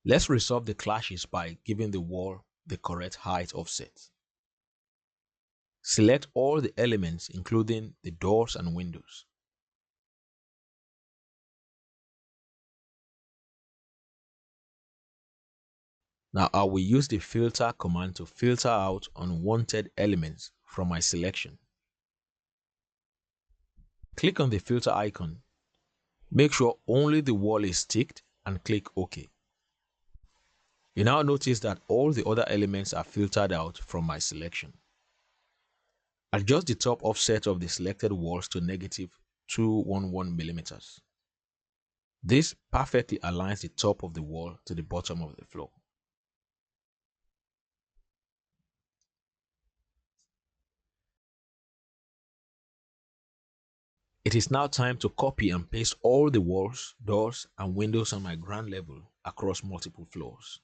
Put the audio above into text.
Let's resolve the clashes by giving the wall the correct height offset. Select all the elements including the doors and windows. Now I will use the filter command to filter out unwanted elements from my selection. Click on the filter icon. Make sure only the wall is ticked and click OK. You now notice that all the other elements are filtered out from my selection. Adjust the top offset of the selected walls to negative 211 millimeters. This perfectly aligns the top of the wall to the bottom of the floor. It is now time to copy and paste all the walls, doors, and windows on my ground level across multiple floors.